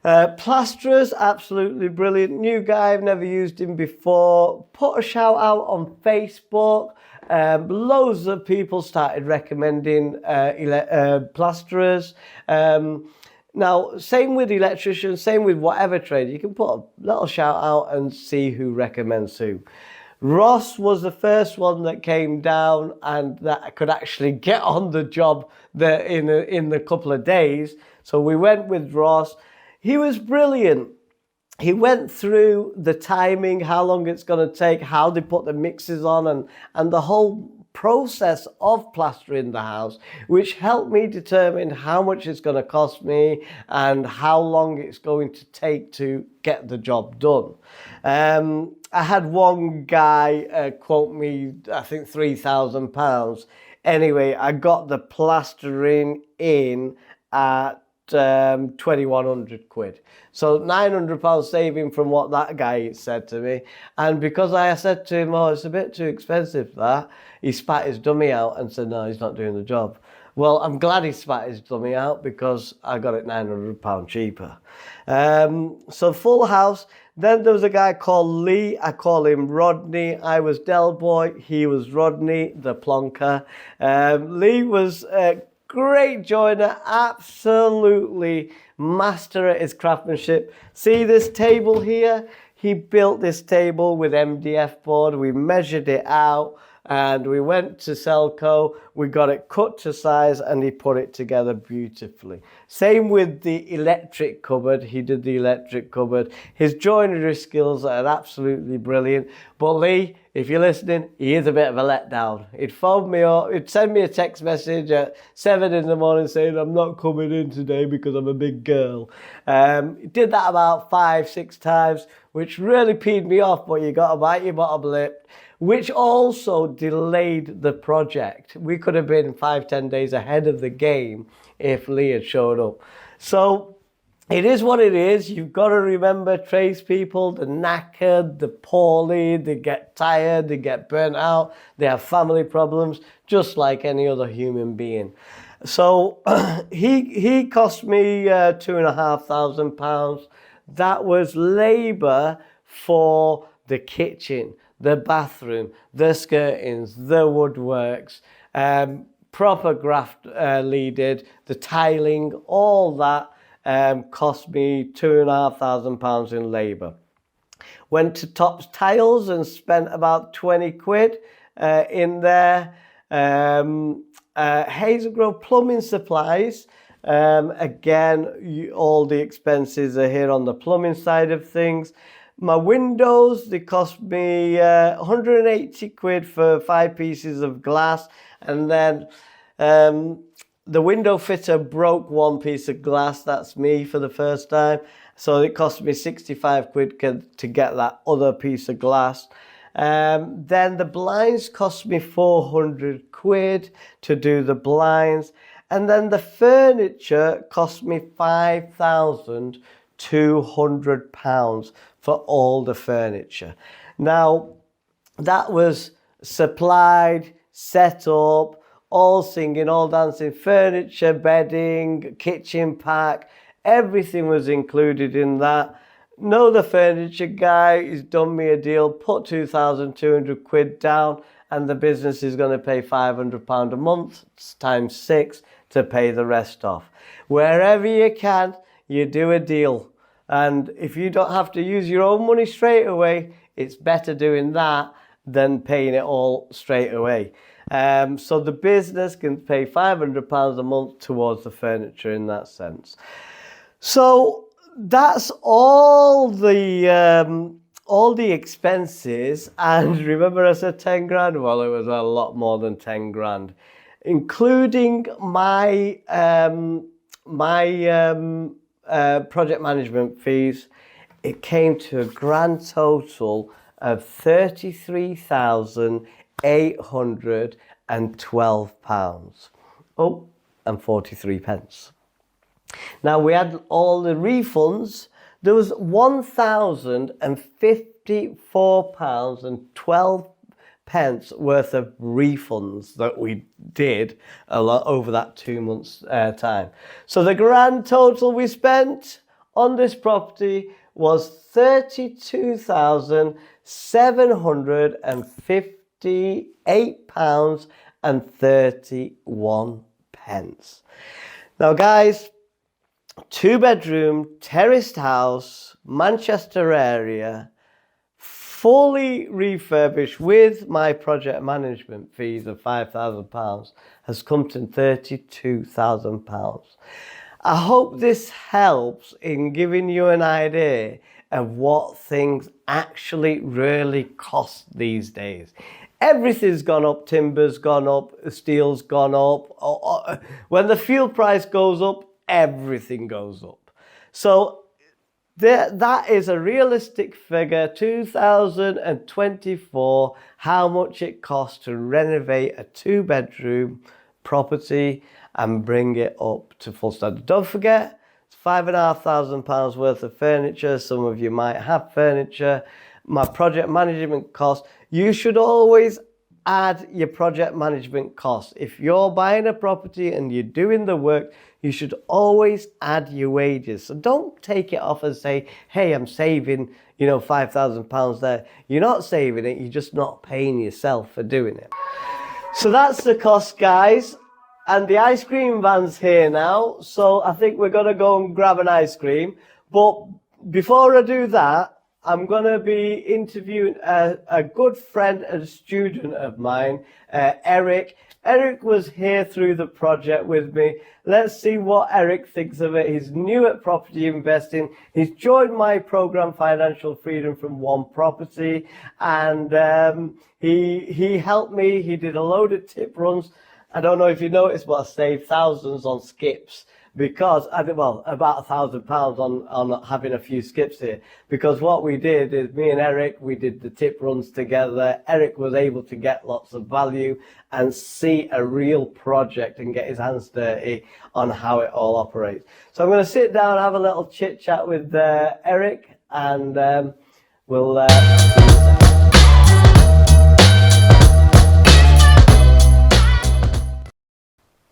S1: Plasterers, absolutely brilliant. New guy, I've never used him before. Put a shout out on Facebook. Loads of people started recommending plasterers. Now, same with electricians, same with whatever trade. You can put a little shout out and see who recommends who. Ross was the first one that came down and that could actually get on the job in the couple of days. So we went with Ross. He was brilliant. He went through the timing, how long it's going to take, how they put the mixes on, and the whole process of plastering the house, which helped me determine how much it's going to cost me and how long it's going to take to get the job done. I had one guy quote me, I think £3,000. Anyway, I got the plastering in at 2,100 quid. So £900 saving from what that guy said to me. And because I said to him, oh, it's a bit too expensive that, he spat his dummy out and said, no, he's not doing the job. Well, I'm glad he spat his dummy out because I got it £900 cheaper. So full house. Then there was a guy called Lee. I call him Rodney. I was Del Boy. He was Rodney, the plonker. Lee was a great joiner, absolutely master at his craftsmanship. See this table here? He built this table with MDF board. We measured it out and we went to Selco. We got it cut to size and he put it together beautifully. Same with the electric cupboard. He did the electric cupboard. His joinery skills are absolutely brilliant. But Lee, if you're listening, he is a bit of a letdown. He'd phone me up, he'd send me a text message at 7 in the morning saying, I'm not coming in today because I'm a big girl. He did that about 5-6 times, which really peed me off, but you got to bite your bottom lip, which also delayed the project. We could have been 5-10 days ahead of the game if Lee had showed up. So it is what it is. You've got to remember tradespeople, they're knackered, they're poorly, they get tired, they get burnt out, they have family problems, just like any other human being. So he cost me £2,500. That was labour for the kitchen, the bathroom, the skirtings, the woodworks, proper graft Lee did, the tiling, all that. Cost me £2,500 in labour. Went to Tops Tiles and spent about 20 quid in there. Hazel Grove Plumbing Supplies. Again, all the expenses are here on the plumbing side of things. My windows, they cost me 180 quid for 5 pieces of glass. And then the window fitter broke one piece of glass. That's me for the first time. So it cost me 65 quid to get that other piece of glass. Then the blinds cost me 400 quid to do the blinds. And then the furniture cost me £5,200 for all the furniture. Now, that was supplied, set up, all singing, all dancing, furniture, bedding, kitchen pack, everything was included in that. No, the furniture guy has done me a deal, put 2,200 quid down, and the business is going to pay £500 a month, times 6, to pay the rest off. Wherever you can, you do a deal. And if you don't have to use your own money straight away, it's better doing that than paying it all straight away. So the business can pay £500 a month towards the furniture in that sense. So that's all the expenses. And remember I said 10 grand? Well, it was a lot more than 10 grand, including my project management fees. It came to a grand total of £33,812. Oh, and 43 pence. Now we had all the refunds. There was £1,054.12 worth of refunds that we did a lot over that 2 months time. So the grand total we spent on this property was £32,758.31. Now guys, 2-bedroom terraced house, Manchester area, fully refurbished with my project management fees of £5,000 has come to £32,000. I hope this helps in giving you an idea of what things actually really cost these days. Everything's gone up, timber's gone up, steel's gone up. When the fuel price goes up, everything goes up. So that is a realistic figure, 2024, how much it costs to renovate a 2-bedroom property and bring it up to full standard. Don't forget, it's £5,500 worth of furniture. Some of you might have furniture. My project management cost, you should always add your project management costs. If you're buying a property and you're doing the work, you should always add your wages. So don't take it off and say, hey, I'm saving, £5,000 there. You're not saving it, you're just not paying yourself for doing it. So that's the cost, guys. And the ice cream van's here now. So I think we're gonna go and grab an ice cream. But before I do that, I'm going to be interviewing a good friend and student of mine, Eric. Eric was here through the project with me. Let's see what Eric thinks of it. He's new at property investing. He's joined my program, Financial Freedom from One Property. And he helped me. He did a load of tip runs. I don't know if you noticed, but I saved thousands on skips. Because, about £1,000 on having a few skips here. Because what we did is, me and Eric, we did the tip runs together. Eric was able to get lots of value and see a real project and get his hands dirty on how it all operates. So I'm going to sit down, have a little chit chat with Eric, and we'll...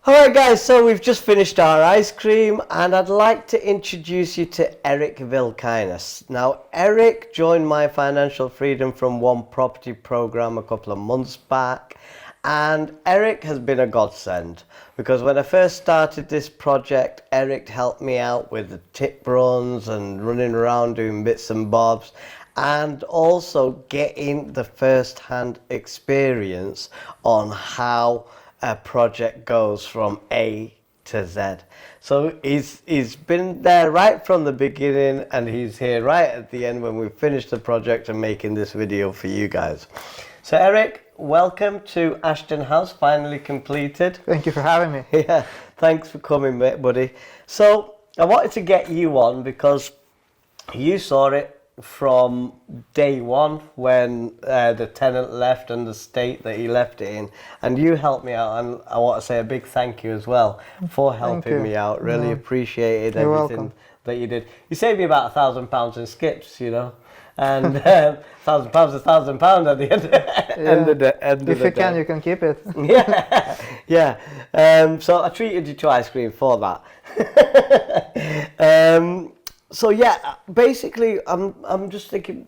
S1: Alright guys, so we've just finished our ice cream and I'd like to introduce you to Eric Vilkinus. Now Eric joined my Financial Freedom from One Property program a couple of months back, and Eric has been a godsend because when I first started this project, Eric helped me out with the tip runs and running around doing bits and bobs, and also getting the first-hand experience on how a project goes from A to Z. So he's been there right from the beginning, and he's here right at the end when we finish the project and making this video for you guys. So Eric, welcome to Ashton House, finally completed.
S3: Thank you for having me.
S1: Yeah, thanks for coming, mate, buddy. So I wanted to get you on because you saw it from day one when the tenant left and the state that he left it in, and you helped me out, and I want to say a big thank you as well for helping me out. Really appreciated everything that you did. You saved me about £1,000 in skips, and £1,000 is £1,000 at the end of the day.
S3: If you can, you can keep it.
S1: Yeah. So I treated you to ice cream for that. So yeah, basically, I'm just thinking,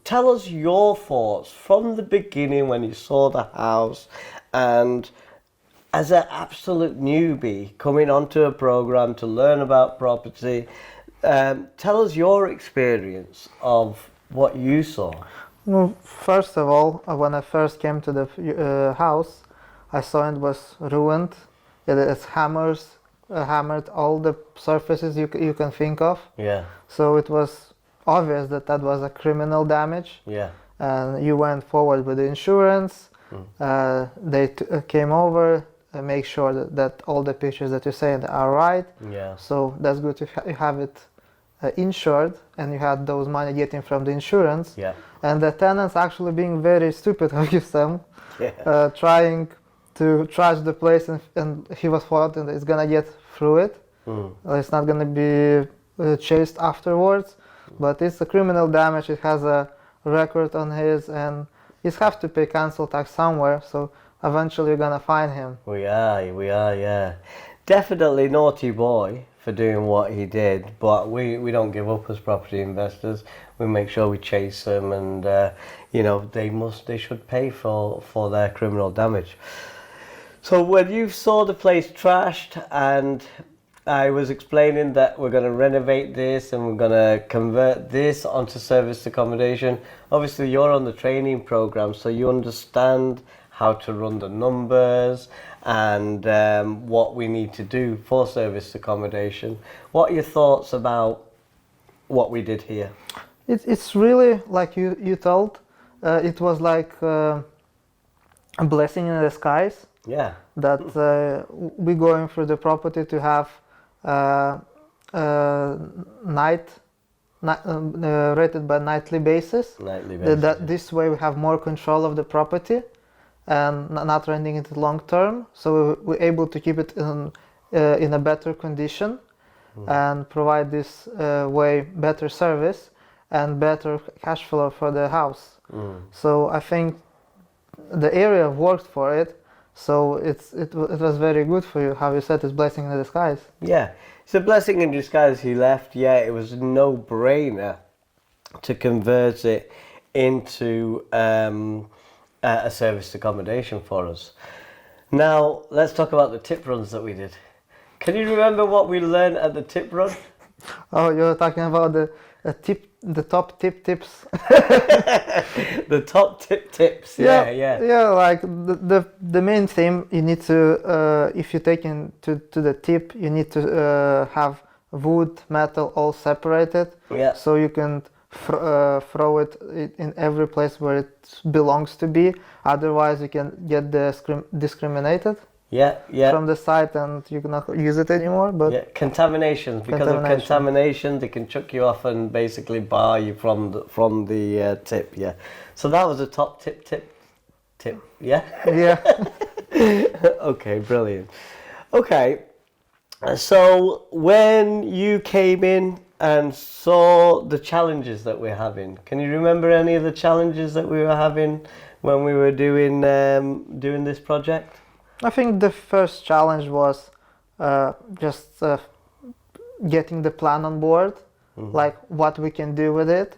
S1: tell us your thoughts from the beginning when you saw the house, and as an absolute newbie coming onto a program to learn about property, tell us your experience of what you saw.
S3: Well, first of all, when I first came to the house, I saw it was ruined. It's hammered all the surfaces you can think of.
S1: Yeah.
S3: So it was obvious that was a criminal damage.
S1: Yeah.
S3: And you went forward with the insurance. They came over and make sure that all the pictures that you're saying are right.
S1: Yeah.
S3: So that's good to have it insured, and you had those money getting from the insurance.
S1: Yeah.
S3: And the tenants actually being very stupid of them, trying to trash the place, and he was thought that it's gonna get through it. It's not gonna be chased afterwards, but it's a criminal damage. It has a record on his, and he's have to pay council tax somewhere. So eventually, you're gonna find him.
S1: We are, yeah. Definitely naughty boy for doing what he did, but we don't give up as property investors. We make sure we chase them, and you know, they should pay for their criminal damage. So when you saw the place trashed, and I was explaining that we're going to renovate this and we're going to convert this onto serviced accommodation, obviously you're on the training program, so you understand how to run the numbers and what we need to do for serviced accommodation. What are your thoughts about what we did here?
S3: It's really like you told. It was like a blessing in disguise.
S1: Yeah.
S3: That we going through the property to have rated by nightly basis.
S1: Nightly basis.
S3: That this way we have more control of the property and not renting it long term. So we're able to keep it in a better condition and provide this way better service and better cash flow for the house. So I think the area worked for it. So it was very good for you. How you said it's blessing in disguise.
S1: Yeah, it's a blessing in disguise. He left. Yeah, it was a no-brainer to convert it into a serviced accommodation for us. Now let's talk about the tip runs that we did. Can you remember what we learned at the tip run?
S3: Oh, you're talking about the top tips.
S1: The top tips. Yeah.
S3: Like the main thing you need to, if you take into the tip, you need to have wood, metal all separated.
S1: Yeah.
S3: So you can throw it in every place where it belongs to be. Otherwise, you can get discriminated.
S1: Yeah.
S3: From the site, and you cannot use it anymore. But
S1: yeah, contaminations. Because of contamination, they can chuck you off and basically bar you from the tip. Yeah. So that was a top tip. Yeah.
S3: Yeah.
S1: Okay, brilliant. Okay, so when you came in and saw the challenges that we're having, can you remember any of the challenges that we were having when we were doing this project?
S3: I think the first challenge was just getting the plan on board, like what we can do with it,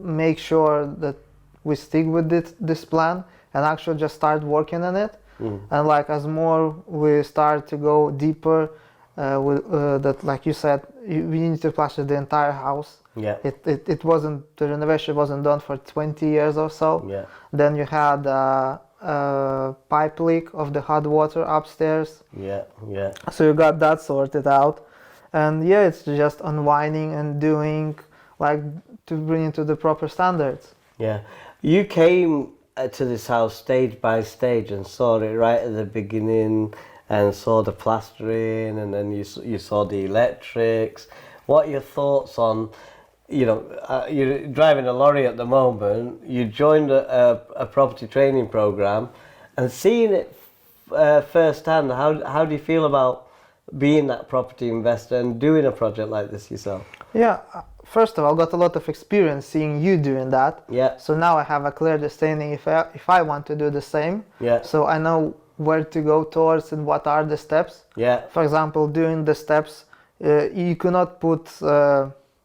S3: make sure that we stick with this plan and actually just start working on it. And like as more we start to go deeper, that like you said, we need to plaster the entire house.
S1: Yeah.
S3: It wasn't, the renovation wasn't done for 20 years or so.
S1: Yeah.
S3: Then you had pipe leak of the hot water upstairs.
S1: Yeah.
S3: So you got that sorted out, and yeah, it's just unwinding and doing like to bring it to the proper standards.
S1: Yeah, you came to this house stage by stage and saw it right at the beginning and saw the plastering, and then you saw the electrics. What are your thoughts on? You're driving a lorry at the moment. You joined a property training program, and seeing it firsthand. How do you feel about being that property investor and doing a project like this yourself?
S3: Yeah, first of all, I got a lot of experience seeing you doing that.
S1: Yeah.
S3: So now I have a clear understanding if I want to do the same.
S1: Yeah.
S3: So I know where to go towards and what are the steps.
S1: Yeah.
S3: For example, doing the steps, you cannot put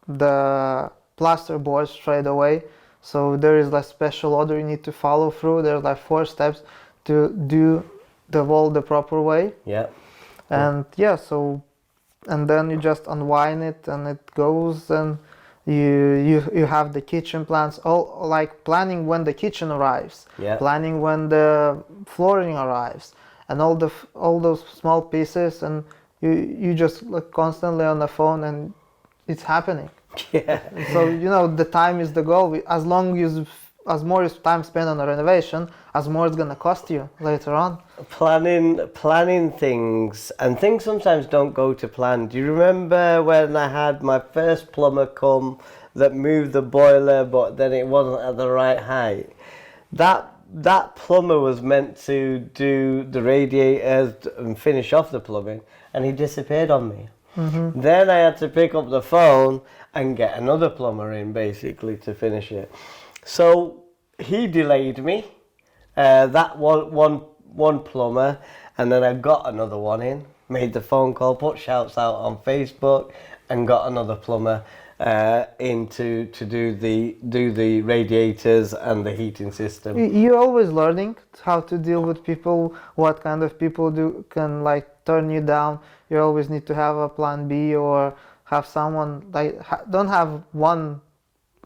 S3: the plaster board straight away, so there is like special order you need to follow through. There's like 4 steps to do the wall the proper way.
S1: Yeah.
S3: And and then you just unwind it and it goes, and you have the kitchen plans, all like planning when the kitchen arrives, planning when the flooring arrives, and all those small pieces, and you just look constantly on the phone and it's happening.
S1: Yeah.
S3: So the time is the goal. As more time spent on a renovation, as more it's gonna cost you later on.
S1: Planning things, and things sometimes don't go to plan. Do you remember when I had my first plumber come that moved the boiler, but then it wasn't at the right height? That plumber was meant to do the radiators and finish off the plumbing, and he disappeared on me. Then I had to pick up the phone and get another plumber in, basically, to finish it. So he delayed me, that one plumber, and then I got another one in. made the phone call, put shouts out on Facebook, and got another plumber in to do the radiators and the heating system.
S3: You're always learning how to deal with people, what kind of people can like turn you down. You always need to have a plan B, or have someone like don't have one,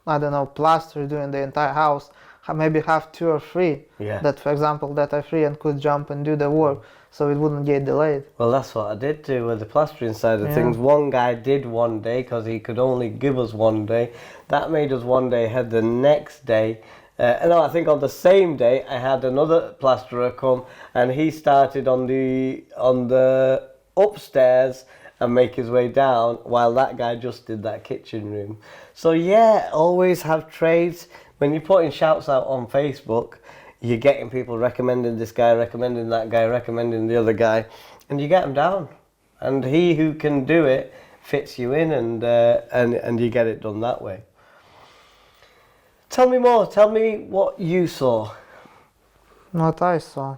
S3: I don't know, plaster doing the entire house. Maybe have 2 or 3 that, for example, that are free and could jump and do the work, so it wouldn't get delayed.
S1: Well, that's what I did do with the plastering side of things. One guy did one day because he could only give us one day. That made us one day ahead. The next day, no, I think on the same day, I had another plasterer come, and he started on the upstairs and make his way down, while that guy just did that kitchen room. So yeah, always have trades. When you're putting shouts out on Facebook, you're getting people recommending this guy, recommending that guy, recommending the other guy, and you get them down. And he who can do it fits you in, and you get it done that way. Tell me more. Tell me what you saw.
S3: What I saw.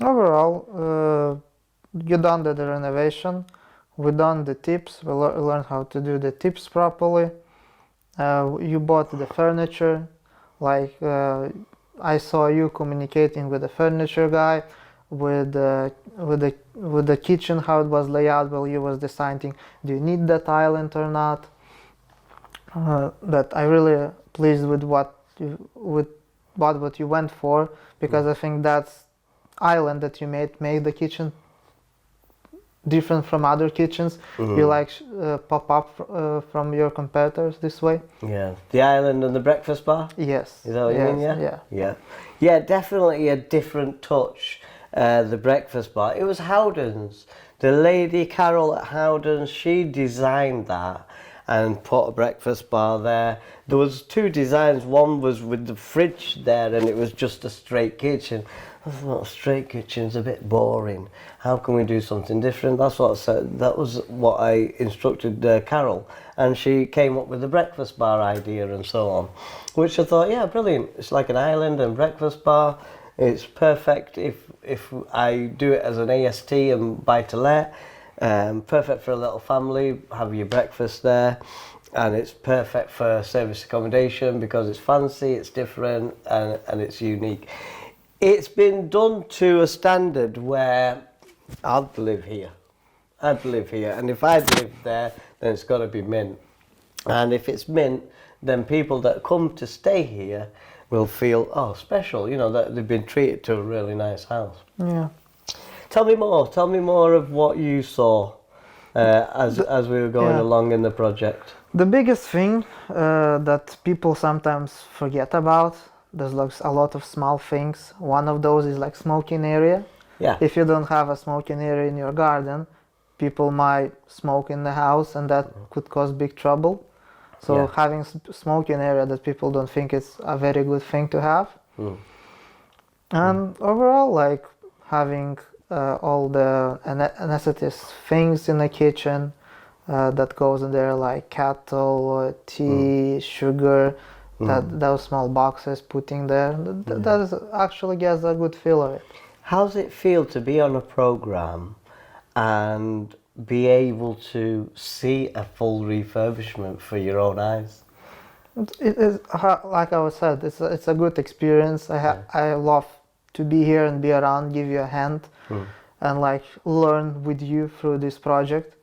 S3: Overall, you done the renovation. We done the tips. We learned how to do the tips properly. You bought the furniture. Like I saw you communicating with the furniture guy, with the kitchen, how it was laid out while you was deciding, do you need that island or not? That I really pleased with what you went for, because I think that's island that you made the kitchen different from other kitchens. You like pop up from your competitors this way.
S1: Yeah, the island and the breakfast bar.
S3: Yes.
S1: Is that what you mean?
S3: Yeah.
S1: Yeah. Definitely a different touch. The breakfast bar. It was Howden's. The lady Carol at Howden's, she designed that and put a breakfast bar there. There was 2 designs. One was with the fridge there, and it was just a straight kitchen. I thought a straight kitchen's a bit boring. How can we do something different? That's what I said. That was what I instructed Carol, and she came up with the breakfast bar idea and so on, which I thought, yeah, brilliant. It's like an island and breakfast bar. It's perfect if I do it as an AST and buy to let. Perfect for a little family. Have your breakfast there. And it's perfect for service accommodation because it's fancy, it's different, and it's unique. It's been done to a standard where I'd live here. And if I'd lived there, then it's got to be mint. And if it's mint, then people that come to stay here will feel, oh, special, that they've been treated to a really nice house.
S3: Yeah.
S1: Tell me more of what you saw as we were going along in the project.
S3: The biggest thing that people sometimes forget about, there's like a lot of small things. One of those is like smoking area.
S1: Yeah.
S3: If you don't have a smoking area in your garden, people might smoke in the house, and that could cause big trouble. So having smoking area that people don't think is a very good thing to have. And overall, like having all the necessities things in the kitchen that goes in there, like kettle, tea, sugar, those small boxes putting there. That is actually gets a good feel of it.
S1: How's it feel to be on a program and be able to see a full refurbishment for your own eyes?
S3: It is, like I said, it's a good experience. I love to be here and be around, give you a hand, and like learn with you through this project.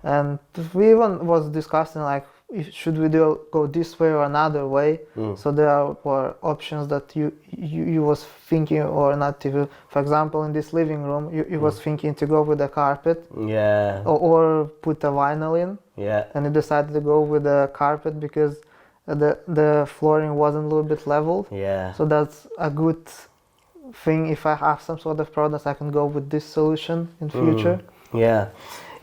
S3: And we even was discussing like, should we go this way or another way? So there were options that you was thinking or not to. For example, in this living room, you was thinking to go with a carpet, or put a vinyl in, and you decided to go with a carpet because the flooring wasn't a little bit leveled. So that's a good thing. If I have some sort of problems, I can go with this solution in future.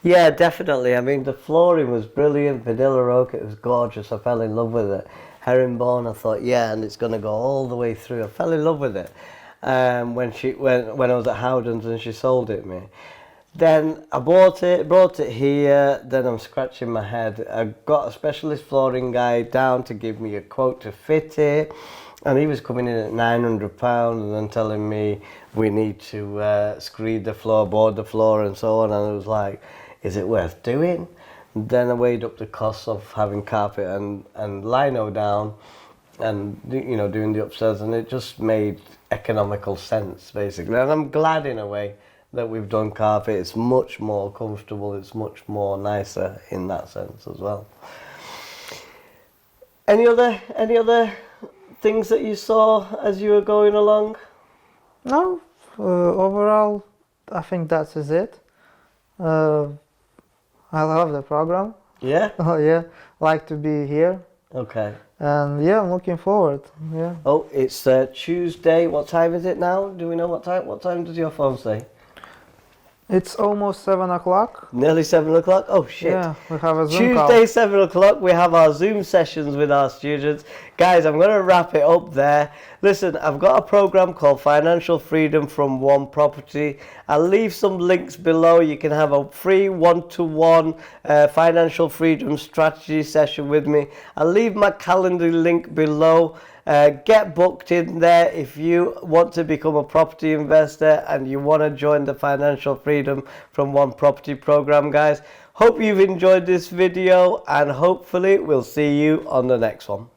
S1: Yeah, definitely. I mean, the flooring was brilliant. Vanilla oak, it was gorgeous. I fell in love with it. Herringbone, I thought, and it's going to go all the way through. I fell in love with it when I was at Howden's and she sold it me. Then I brought it here. Then I'm scratching my head. I got a specialist flooring guy down to give me a quote to fit it. And he was coming in at £900 and then telling me we need to screed the floor, board the floor and so on. And I was like, is it worth doing? Then I weighed up the costs of having carpet and lino down and, you know, doing the upstairs, and it just made economical sense, basically. And I'm glad in a way that we've done carpet. It's much more comfortable, it's much more nicer in that sense as well. Any other things that you saw as you were going along?
S3: No, overall, I think that is it. I love the program.
S1: Yeah?
S3: Oh yeah, like to be here.
S1: Okay.
S3: And yeah, I'm looking forward. Yeah.
S1: Oh, it's Tuesday. What time is it now? Do we know what time? What time does your phone say?
S3: It's almost 7 o'clock.
S1: Nearly 7 o'clock? Oh shit.
S3: Yeah, we have a Zoom call.
S1: Tuesday, 7 o'clock, we have our Zoom sessions with our students. Guys, I'm going to wrap it up there. Listen, I've got a program called Financial Freedom from One Property. I'll leave some links below. You can have a free one-to-one financial freedom strategy session with me. I'll leave my calendar link below. Get booked in there if you want to become a property investor and you want to join the Financial Freedom from One Property program, guys. Hope you've enjoyed this video, and hopefully we'll see you on the next one.